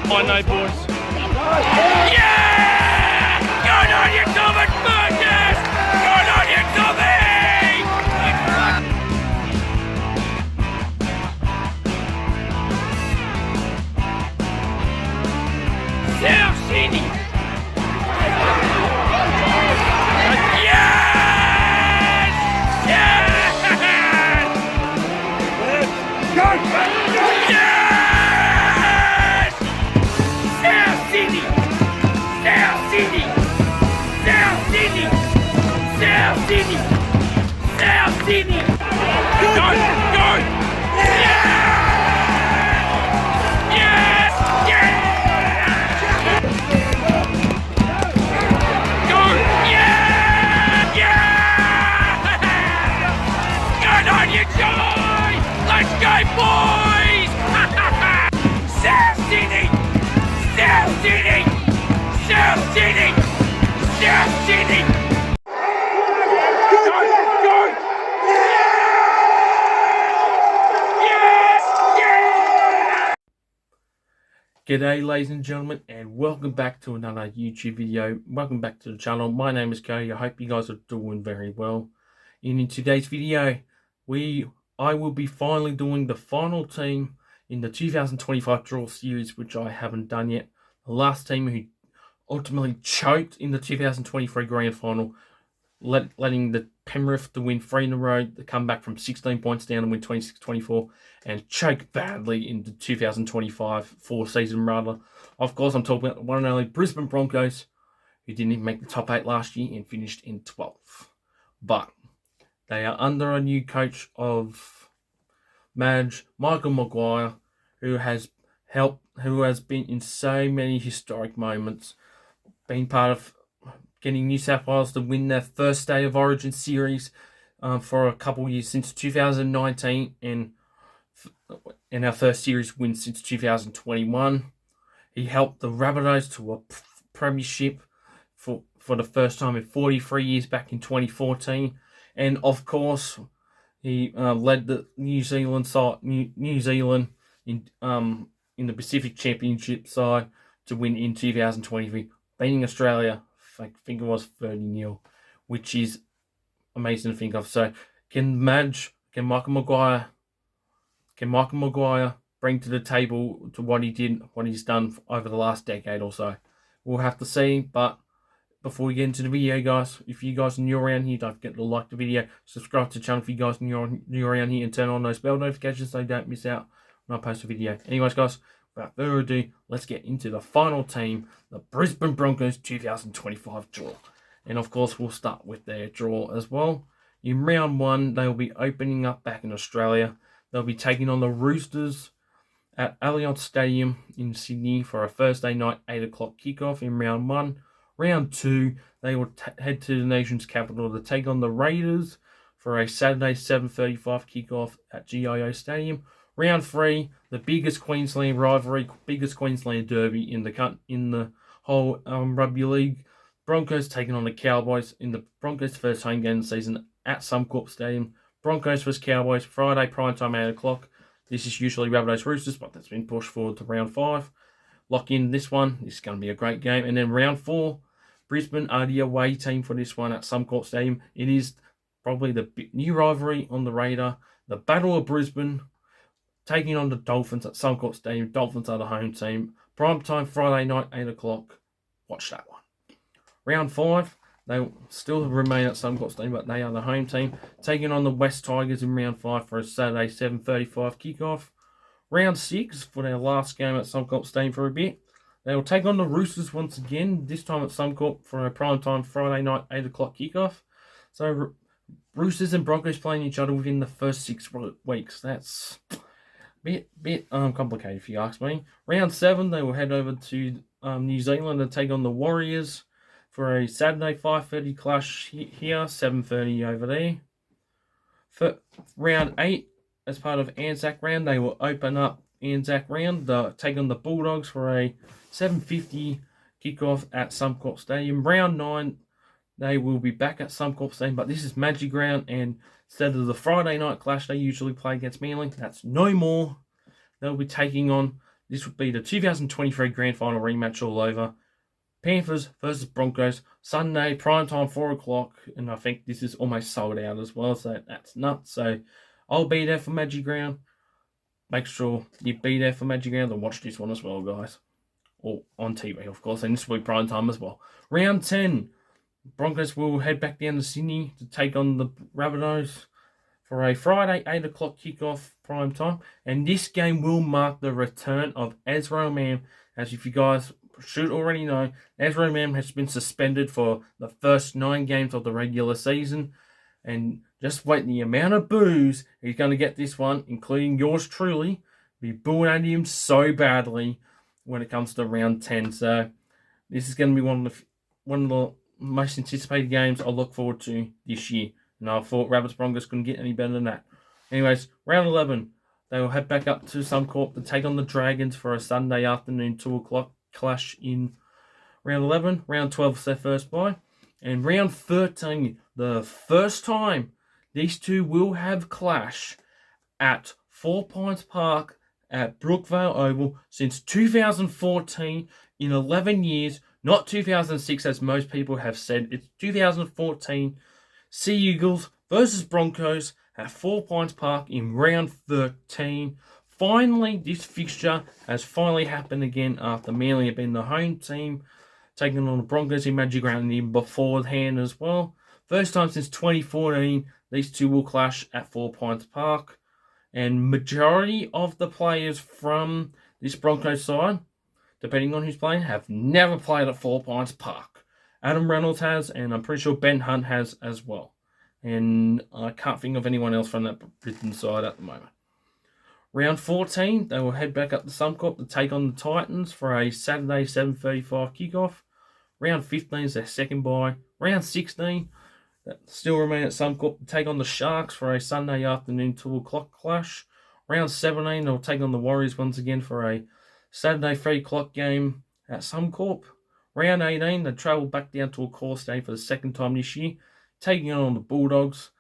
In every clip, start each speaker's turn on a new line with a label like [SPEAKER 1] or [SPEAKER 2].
[SPEAKER 1] I know, boys. Yeah! Good on you, Thomas Burgess! Good on you, Tommy! South Sydney! Yes! Yes! Go! Yes! South Sydney! South Sydney! South Sydney! South Sydney! South Sydney! Go! Go! Yes! Yes! Yes! Go! Yeah! Yeah! Good on you, Joy! Let's go, boys! South Sydney! South Sydney! South Sydney! South Sydney! Go! Go! Yes! Yes! G'day, ladies and gentlemen, and welcome back to another YouTube video. Welcome back to the channel. My name is Cody. I hope you guys are doing very well. And in today's video, I will be finally doing the final team in the 2025 draw series, which I haven't done yet. The last team who ultimately choked in the 2023 grand final, letting the Penrith to win 3 in a row, to come back from 16 points down and win 26-24, and choke badly in the 2025 4 season rather. Of course, I'm talking about the one and only Brisbane Broncos, who didn't even make the top 8 last year and finished in 12th. But they are under a new coach of Michael Maguire, who has been in so many historic moments, been part of getting New South Wales to win their first State of Origin series for a couple of years since 2019, and our first series win since 2021. He helped the Rabbitohs to a premiership for the first time in 43 years back in 2014, and of course he led the New Zealand in the Pacific Championship side to win in 2023, beating Australia. I think it was 30-0, which is amazing to think of. So can Michael Maguire bring to the table to what he's done over the last decade or so? We'll have to see. But before we get into the video, guys, if you guys are new around here, don't forget to like the video, subscribe to the channel if you guys are new around here, and turn on those bell notifications so you don't miss out when I post a video. Anyways, guys, without further ado, let's get into the final team, the Brisbane Broncos 2025 draw. And of course, we'll start with their draw as well. In round 1, they will be opening up back in Australia. They'll be taking on the Roosters at Allianz Stadium in Sydney for a Thursday night 8 o'clock kickoff in round 1. Round 2, they will head to the nation's capital to take on the Raiders for a Saturday 7:35 kickoff at GIO Stadium. Round 3, the biggest Queensland rivalry, biggest Queensland derby in the whole rugby league. Broncos taking on the Cowboys in the Broncos' first home game of the season at Suncorp Stadium. Broncos vs Cowboys, Friday primetime 8 o'clock. This is usually Rabbitohs Roosters, but that's been pushed forward to round 5. Lock in this one. This is going to be a great game. And then round 4, Brisbane are the away team for this one at Suncorp Stadium. It is probably the new rivalry on the radar. The Battle of Brisbane, taking on the Dolphins at Suncorp Stadium. Dolphins are the home team. Prime time Friday night, 8 o'clock. Watch that one. Round 5, they will still remain at Suncorp Stadium, but they are the home team. Taking on the West Tigers in round 5 for a Saturday 7:35 kickoff. Round 6, for their last game at Suncorp Stadium for a bit, they will take on the Roosters once again, this time at Suncorp for a prime time Friday night 8 o'clock kickoff. So Roosters and Broncos playing each other within the first 6 weeks. That's bit complicated if you ask me. Round 7, they will head over to New Zealand and take on the Warriors for a Saturday 5:30 clash here, 7:30 over there. For round 8, as part of Anzac round, they will open up Anzac round, take on the Bulldogs for a 7:50 kickoff at Suncorp Stadium. Round 9, they will be back at Suncorp Stadium, but this is Magic Round, and instead of the Friday night clash they usually play against Manly, that's no more. They'll be taking on This would be the 2023 Grand Final rematch all over. Panthers versus Broncos, Sunday, primetime, 4 o'clock. And I think this is almost sold out as well, so that's nuts. So I'll be there for Magic Round. Make sure you be there for Magic Round and watch this one as well, guys. Or on TV, of course, and this will be prime time as well. Round 10, Broncos will head back down to Sydney to take on the Rabbitohs for a Friday 8 o'clock kickoff prime time. And this game will mark the return of Ezra Mam. As if you guys should already know, Ezra Mam has been suspended for the first 9 games of the regular season. And just wait, the amount of boos he's going to get this one, including yours truly, be booing at him so badly when it comes to round 10. So this is going to be one of the most anticipated games I look forward to this year. And I thought Rabbits Broncos couldn't get any better than that. Anyways, round 11, they will head back up to Suncorp to take on the Dragons for a Sunday afternoon 2 o'clock clash in round 11. Round 12 is their first bye. And round 13, the first time these two will have clash at 4 Pines Park at Brookvale Oval since 2014, in 11 years, not 2006 as most people have said. It's 2014. Sea Eagles versus Broncos at 4 Pines Park in round 13. Finally, this fixture has finally happened again after Manly have been the home team, taking on the Broncos in Magic Round and beforehand as well. First time since 2014, these two will clash at 4 Pines Park. And majority of the players from this Broncos side, depending on who's playing, have never played at 4 Pines Park. Adam Reynolds has, and I'm pretty sure Ben Hunt has as well. And I can't think of anyone else from that Brisbane side at the moment. Round 14, they will head back up to Suncorp to take on the Titans for a Saturday 7:35 kickoff. Round 15 is their second bye. Round 16, that still remain at Suncorp to take on the Sharks for a Sunday afternoon 2 o'clock clash. Round 17, they'll take on the Warriors once again for a Saturday 3 o'clock game at Suncorp. Round 18, they travel back down to a course day for the second time this year, taking on the Bulldogs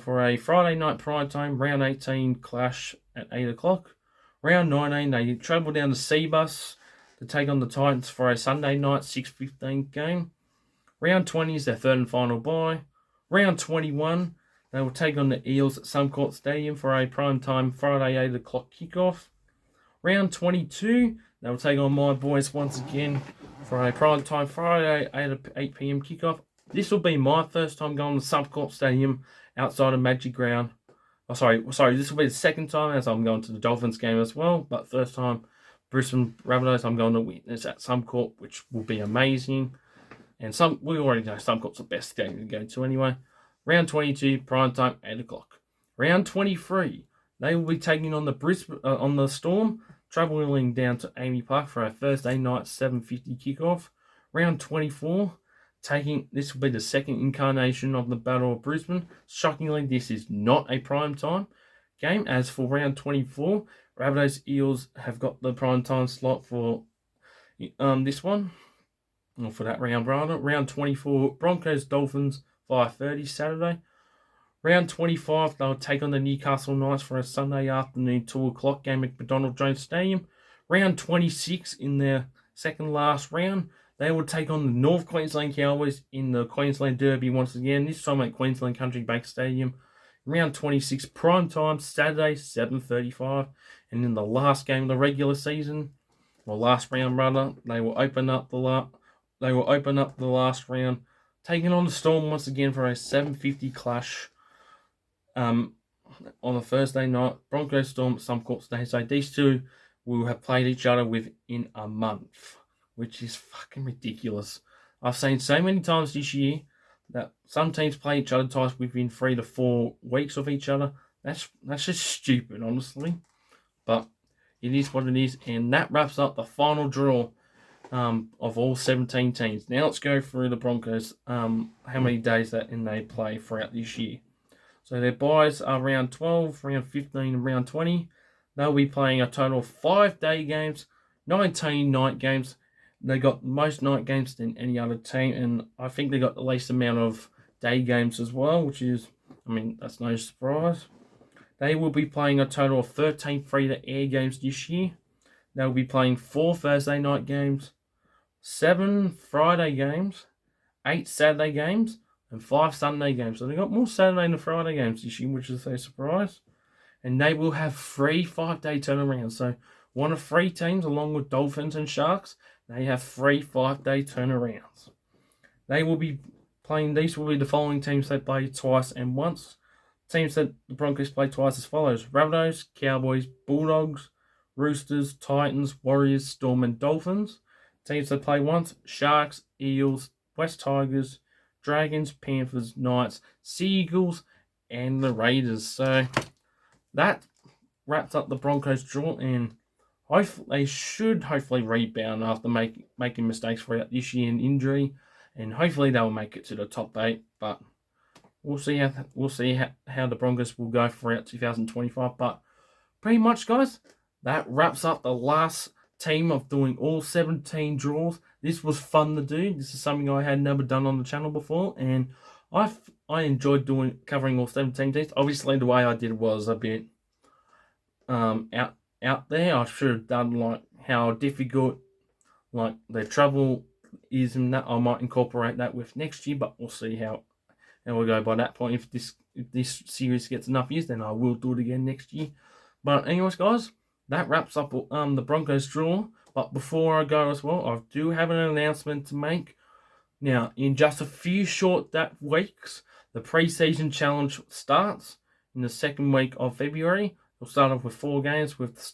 [SPEAKER 1] for a Friday night prime time, round 18 clash at 8 o'clock. Round 19, they travel down to Seabus to take on the Titans for a Sunday night 6:15 game. Round 20 is their third and final bye. Round 21, they will take on the Eels at Suncorp Stadium for a prime time Friday 8 o'clock kickoff. Round 22, they will take on my boys once again for a prime time Friday 8 p.m. kickoff. This will be my first time going to Suncorp Stadium outside of Magic Ground. This will be the second time as I'm going to the Dolphins game as well, but first time Brisbane Rabbitohs I'm going to witness at Suncorp, which will be amazing. And we already know Suncorp's the best game to go to anyway. Round 22, prime time, 8 o'clock. Round 23, they will be taking on the Storm, travelling down to Amy Park for a Thursday night 7:50 kickoff. Round 24, this will be the second incarnation of the Battle of Brisbane. Shockingly, this is not a prime time game. As for round 24, Rabbitohs Eels have got the prime time slot for this one. Or for that round, rather. Round 24, Broncos Dolphins 5:30 Saturday. Round 25, they'll take on the Newcastle Knights for a Sunday afternoon 2 o'clock game at McDonald Jones Stadium. Round 26, in their second last round, they will take on the North Queensland Cowboys in the Queensland Derby once again, this time at Queensland Country Bank Stadium. Round 26, prime time, Saturday, 7:35. And in the last game of the regular season, or last round rather, they will open up the last round, taking on the Storm once again for a 7:50 clash on a Thursday night. Broncos Storm, Suncorp Stadium. So these two will have played each other within a month, which is fucking ridiculous. I've seen so many times this year that some teams play each other twice within 3 to 4 weeks of each other. That's just stupid, honestly. But it is what it is, and that wraps up the final draw of all 17 teams. Now let's go through the Broncos, how many days that they play throughout this year. So their byes are round 12, round 15, and round 20. They'll be playing a total of 5 day games, 19 night games. They got most night games than any other team, and I think they got the least amount of day games as well, which is, that's no surprise. They will be playing a total of 13 free-to-air games this year. They'll be playing 4 Thursday night games, 7 Friday games, 8 Saturday games, and 5 Sunday games. So they've got more Saturday and Friday games this year, which is a surprise. And they will have 3 5-day turnarounds. So one of 3 teams, along with Dolphins and Sharks, they have 3 5-day turnarounds. They will be playing, these will be the following teams they play twice and once. Teams that the Broncos play twice as follows: Rabbitohs, Cowboys, Bulldogs, Roosters, Titans, Warriors, Storm, and Dolphins. Teams that play once: Sharks, Eels, West Tigers, Dragons, Panthers, Knights, Sea Eagles, and the Raiders. So that wraps up the Broncos draw, and they should hopefully rebound after making mistakes throughout this year and injury, and hopefully they'll make it to the top 8. But we'll see how the Broncos will go throughout 2025. But pretty much, guys, that wraps up the last team of doing all 17 draws. This was fun to do. This is something I had never done on the channel before, and I enjoyed covering all 17 teams. Obviously, the way I did it was a bit out there. I should have done like how difficult like the travel is, and that I might incorporate that with next year. But we'll see how we'll go by that point. If this series gets enough views, then I will do it again next year. But anyways, guys, that wraps up the Broncos draw. But before I go as well, I do have an announcement to make. Now, in just a few short weeks, the pre-season challenge starts in the second week of February. We'll start off with 4 games with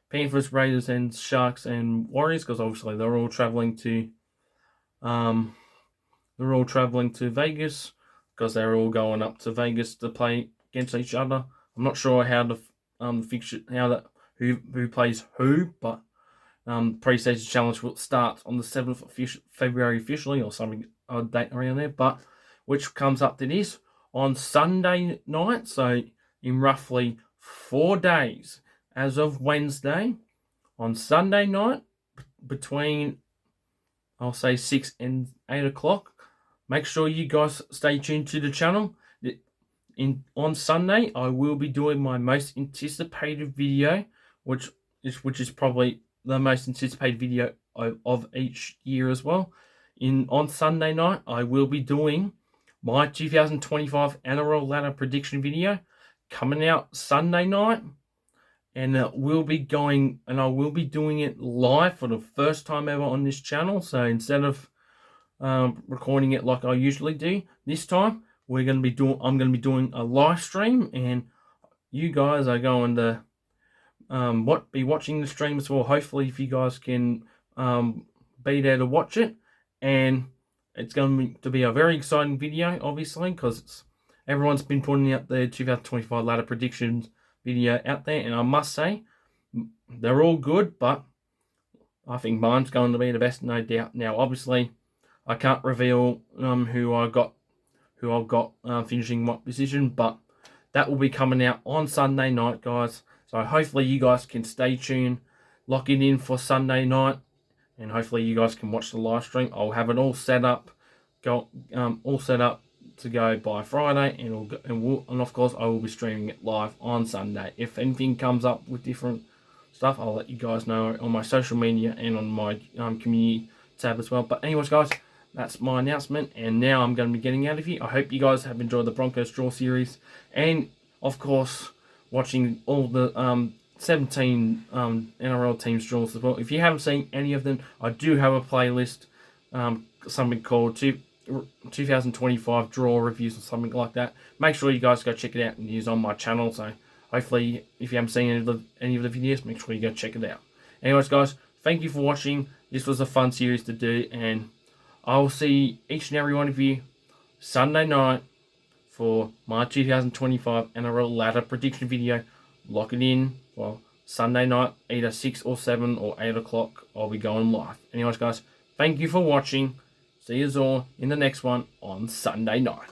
[SPEAKER 1] Panthers, Raiders, and Sharks and Warriors, because obviously they're all traveling to Vegas, because they're all going up to Vegas to play against each other. I'm not sure how the fixture, who plays who, but pre-season challenge will start on the 7th of February officially, or something, a date around there, but which comes up to this on Sunday night. So in roughly 4 days, as of Wednesday, on Sunday night, between, I'll say, 6 and 8 o'clock, make sure you guys stay tuned to the channel. On Sunday, I will be doing my most anticipated video, which is probably the most anticipated video of each year as well. On Sunday night, I will be doing my 2025 NRL ladder prediction video coming out Sunday night, and I will be doing it live for the first time ever on this channel. So instead of recording it like I usually do, this time I'm going to be doing a live stream, and you guys are going to be watching the stream as well. Hopefully, if you guys can be there to watch it, and it's going to be a very exciting video, obviously, because everyone's been putting out their 2025 ladder predictions video out there, and I must say they're all good, but I think mine's going to be the best, no doubt. Now, obviously, I can't reveal who I've got finishing what position, but that will be coming out on Sunday night, guys. So hopefully you guys can stay tuned, lock it in for Sunday night, and hopefully you guys can watch the live stream. I'll have it all set up, to go by Friday, and of course I will be streaming it live on Sunday. If anything comes up with different stuff, I'll let you guys know on my social media and on my community tab as well. But anyways, guys, that's my announcement, and now I'm going to be getting out of here. I hope you guys have enjoyed the Broncos draw series, and of course watching all the 17 NRL teams draws as well. If you haven't seen any of them, I do have a playlist, something called 2025 draw reviews or something like that. Make sure you guys go check it out, and use on my channel. So hopefully, if you haven't seen any of the videos, make sure you go check it out. Anyways, guys, thank you for watching. This was a fun series to do, and I will see each and every one of you Sunday night for my 2025 NRL ladder prediction video. Lock it in. Well, Sunday night, either 6 or 7 or 8 o'clock, I'll be going live. Anyways, guys, thank you for watching. See you all in the next one on Sunday night.